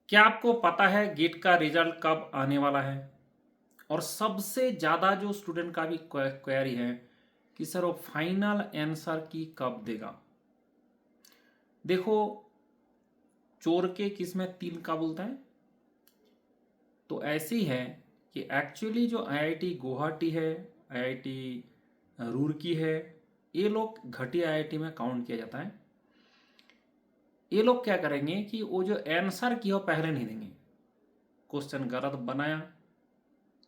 क्या आपको पता है गेट का रिजल्ट कब आने वाला है? और सबसे ज़्यादा जो स्टूडेंट का भी क्वेरी है कि सर वो फाइनल आंसर की कब देगा। देखो, चोर के किस में तीन का बोलता है। तो ऐसे ही है कि एक्चुअली जो आईआईटी गुवाहाटी है, आईआईटी रुड़की है, ये लोग घटिया आईआईटी में काउंट किया जाता है। ये लोग क्या करेंगे कि वो जो आंसर की हो पहले नहीं देंगे। क्वेश्चन गलत बनाया,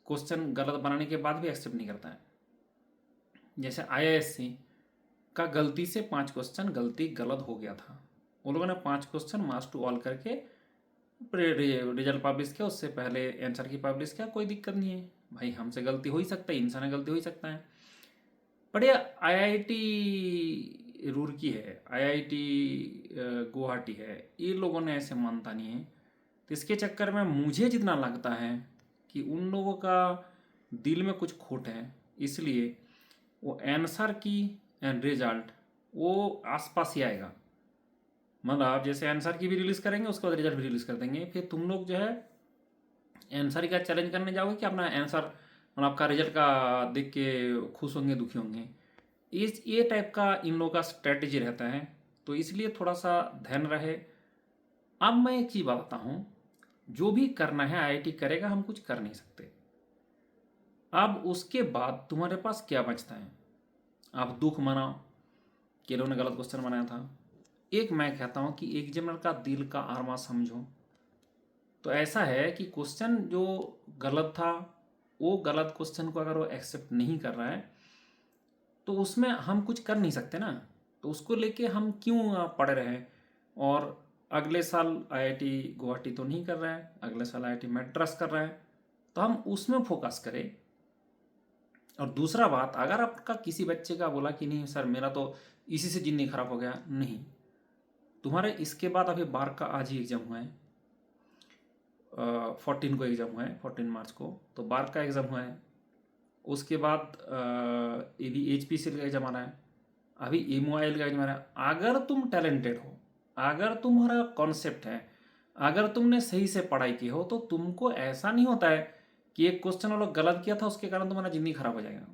क्वेश्चन गलत बनाने के बाद भी एक्सेप्ट नहीं करता है। जैसे आईआईएससी का गलती से 5 क्वेश्चन गलती गलत हो गया था, उन लोगों ने 5 क्वेश्चन मार्क्स टू ऑल करके रिजल्ट पब्लिश किया, उससे पहले आंसर की पब्लिश किया। कोई दिक्कत नहीं है भाई, हमसे गलती हो ही सकता है, इंसान गलती हो ही सकता है। बट ये आईआईटी रुड़की है, आईआईटी गुवाहाटी है, ये लोगों ने ऐसे मानता नहीं है। तो इसके चक्कर में मुझे जितना लगता है कि उन लोगों का दिल में कुछ खोट है, इसलिए वो आंसर की एंड रिजल्ट वो आसपास ही आएगा। मतलब आप जैसे आंसर की भी रिलीज करेंगे, उसके बाद रिजल्ट भी रिलीज कर देंगे, फिर तुम लोग जो है आंसर का चैलेंज करने जाओगे कि अपना आंसर मतलब आपका रिजल्ट का देख के खुश होंगे दुखी होंगे। इस ये टाइप का इन लोगों का स्ट्रेटेजी रहता है, तो इसलिए थोड़ा सा ध्यान रहे। अब मैं एक चीज़ बताता हूँ, जो भी करना है आईआईटी करेगा, हम कुछ कर नहीं सकते। अब उसके बाद तुम्हारे पास क्या बचता है? आप दुख मनाओ कि इन्होंने गलत क्वेश्चन बनाया था। एक मैं कहता हूँ कि एग्जामिनर का दिल का आरमा समझो। तो ऐसा है कि क्वेश्चन जो गलत था, वो गलत क्वेश्चन को अगर वो एक्सेप्ट नहीं कर रहा है तो उसमें हम कुछ कर नहीं सकते ना। तो उसको लेके हम क्यों पढ़े रहे। और अगले साल आईआईटी गुवाहाटी तो नहीं कर रहा है, अगले साल आईआईटी मैड्रास कर रहा है, तो हम उसमें फोकस करें। और दूसरा बात, अगर आपका किसी बच्चे का बोला कि नहीं सर मेरा तो इसी से जिंदगी खराब हो गया, नहीं, तुम्हारे इसके बाद अभी बार का आज ही एग्जाम हुआ है, 14 को एग्जाम हुआ है, 14 मार्च को, तो बार का एग्जाम हुआ है। उसके बाद ये भी एचपीसीएल का एग्जाम आ रहा है, अभी एमओआईएल का एग्जाम आ रहा है। अगर तुम टैलेंटेड हो, अगर तुम्हारा कॉन्सेप्ट है, अगर तुमने सही से पढ़ाई की हो, तो तुमको ऐसा नहीं होता है कि एक क्वेश्चन वो लोग गलत किया था उसके कारण तुम्हारा जिंदगी खराब हो जाएगा।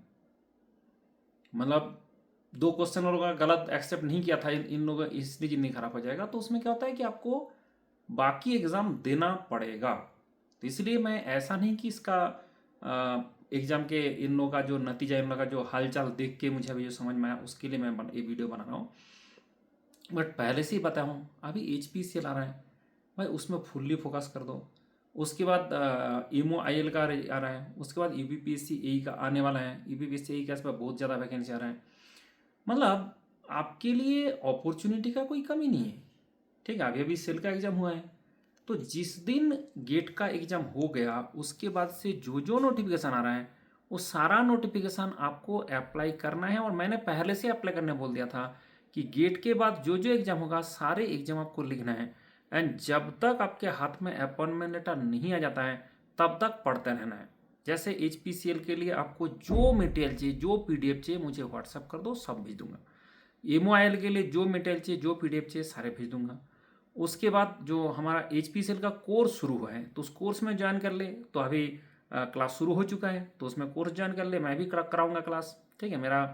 मतलब 2 क्वेश्चन लोगों का गलत एक्सेप्ट नहीं किया था इन लोगों, इसलिए जिंदगी खराब हो जाएगा। तो उसमें क्या होता है कि आपको बाकी एग्ज़ाम देना पड़ेगा। तो इसलिए मैं ऐसा नहीं कि इसका एग्ज़ाम के इन लोगों का जो नतीजा, इन लोगों का जो हालचाल देख के मुझे अभी जो समझ में आया, उसके लिए मैं ये वीडियो बना रहा हूँ। बट पहले से ही पता हूँ अभी एचपीसीएल आ रहा है भाई, उसमें फुल्ली फोकस कर दो। उसके बाद एमओ आई एल का आ रहा है, उसके बाद यूपीपीएससी ए का आने वाला है, यूपीपीएससी ए के आसपास बहुत ज़्यादा वैकेंसी आ रहा है। मतलब आपके लिए अपॉर्चुनिटी का कोई कमी नहीं है। ठीक है, अभी अभी सेल का एग्ज़ाम हुआ है, तो जिस दिन गेट का एग्ज़ाम हो गया उसके बाद से जो जो नोटिफिकेशन आ रहा है, वो सारा नोटिफिकेशन आपको अप्लाई करना है। और मैंने पहले से अप्लाई करने बोल दिया था कि गेट के बाद जो जो एग्ज़ाम होगा सारे एग्ज़ाम आपको लिखना है। एंड जब तक आपके हाथ में अपॉइंटमेंट लेटर नहीं आ जाता है तब तक पढ़ते रहना है। जैसे एचपीसीएल के लिए आपको जो मटेरियल चाहिए, जो पीडीएफ चाहिए, मुझे व्हाट्सअप कर दो, सब भेज दूंगा। एमओआईएल के लिए जो मटेरियल चाहिए, जो पीडीएफ चाहिए, सारे भेज दूंगा। उसके बाद जो हमारा एचपीसीएल का कोर्स शुरू हुआ है, तो उस कोर्स में ज्वाइन कर ले। तो अभी क्लास शुरू हो चुका है, तो उसमें कोर्स ज्वाइन कर ले, मैं भी कराऊंगा क्लास। ठीक है, मेरा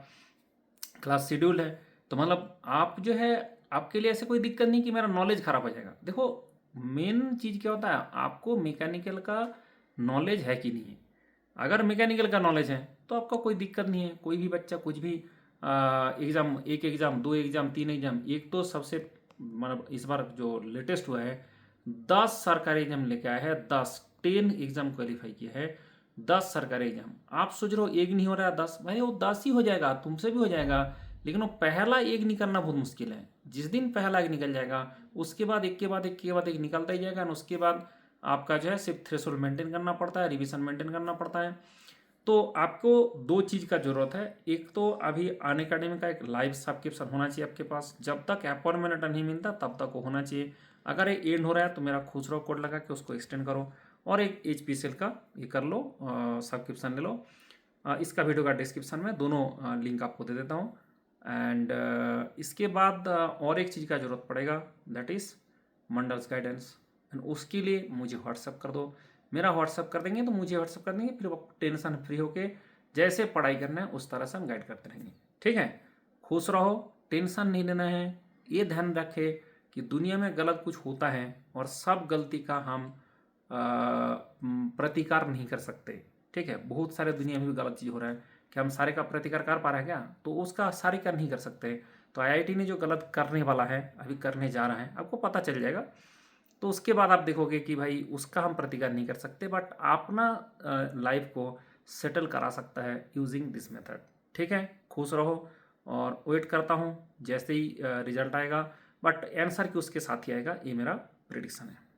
क्लास शेड्यूल है। तो मतलब आप जो है, आपके लिए ऐसे कोई दिक्कत नहीं कि मेरा नॉलेज खराब हो जाएगा। देखो, मेन चीज़ क्या होता है, आपको मैकेनिकल का नॉलेज है कि नहीं है। अगर मैकेनिकल का नॉलेज है तो आपका कोई दिक्कत नहीं है। कोई भी बच्चा कुछ भी एग्ज़ाम, एक एग्ज़ाम, 2 एग्ज़ाम, 3 एग्ज़ाम, एक तो सबसे मतलब इस बार जो लेटेस्ट हुआ है, 10 सरकारी एग्जाम लेके आया है, 10 एग्जाम क्वालिफाई किया है, 10 सरकारी एग्जाम। आप सोच रहे हो एक नहीं हो रहा है, 10, भाई वो 10 ही हो जाएगा, तुमसे भी हो जाएगा। लेकिन वो पहला एक निकलना बहुत मुश्किल है। जिस दिन पहला एक निकल जाएगा, उसके बाद एक के बाद एक के बाद एक निकलता ही जाएगा। और उसके बाद आपका जो है सिर्फ थ्रेशोल्ड मेंटेन करना पड़ता है, रिविजन मेंटेन करना पड़ता है। तो आपको दो चीज़ का ज़रूरत है। एक तो अभी अन अकेडमी का एक लाइव सब्सक्रिप्शन होना चाहिए आपके पास, जब तक अपॉइंटमेंट लेटर नहीं मिलता तब तक वो होना चाहिए। अगर ये एंड हो रहा है तो मेरा खुश रहो कोड लगा के उसको एक्सटेंड करो। और एक एच पी सी एल का ये कर लो, सब्सक्रिप्शन ले लो। इसका वीडियो का डिस्क्रिप्शन में दोनों लिंक आपको दे देता हूँ। एंड इसके बाद और एक चीज़ का ज़रूरत पड़ेगा, that is mandals guidance. And उसके लिए मुझे व्हाट्सअप कर दो। मेरा व्हाट्सअप कर देंगे तो मुझे व्हाट्सअप कर देंगे, फिर आप टेंशन फ्री होके जैसे पढ़ाई करना है उस तरह से हम गाइड करते रहेंगे। ठीक है, खुश रहो, टेंशन नहीं लेना है। ये ध्यान रखे कि दुनिया में गलत कुछ होता है और सब गलती का हम प्रतिकार नहीं कर सकते। ठीक है, बहुत सारे दुनिया में भी गलत चीज़ हो रहा है, कि हम सारे का प्रतिकार कर पा रहे हैं क्या? तो उसका सारे का नहीं कर सकते। तो आईआईटी ने जो गलत करने वाला है, अभी करने जा रहा है, आपको पता चल जाएगा। तो उसके बाद आप देखोगे कि भाई उसका हम प्रतिकार नहीं कर सकते, बट अपना लाइफ को सेटल करा सकता है यूजिंग दिस मेथड। ठीक है, खुश रहो और वेट करता हूँ जैसे ही रिजल्ट आएगा, बट आंसर की उसके साथ ही आएगा, ये मेरा प्रिडिक्शन है।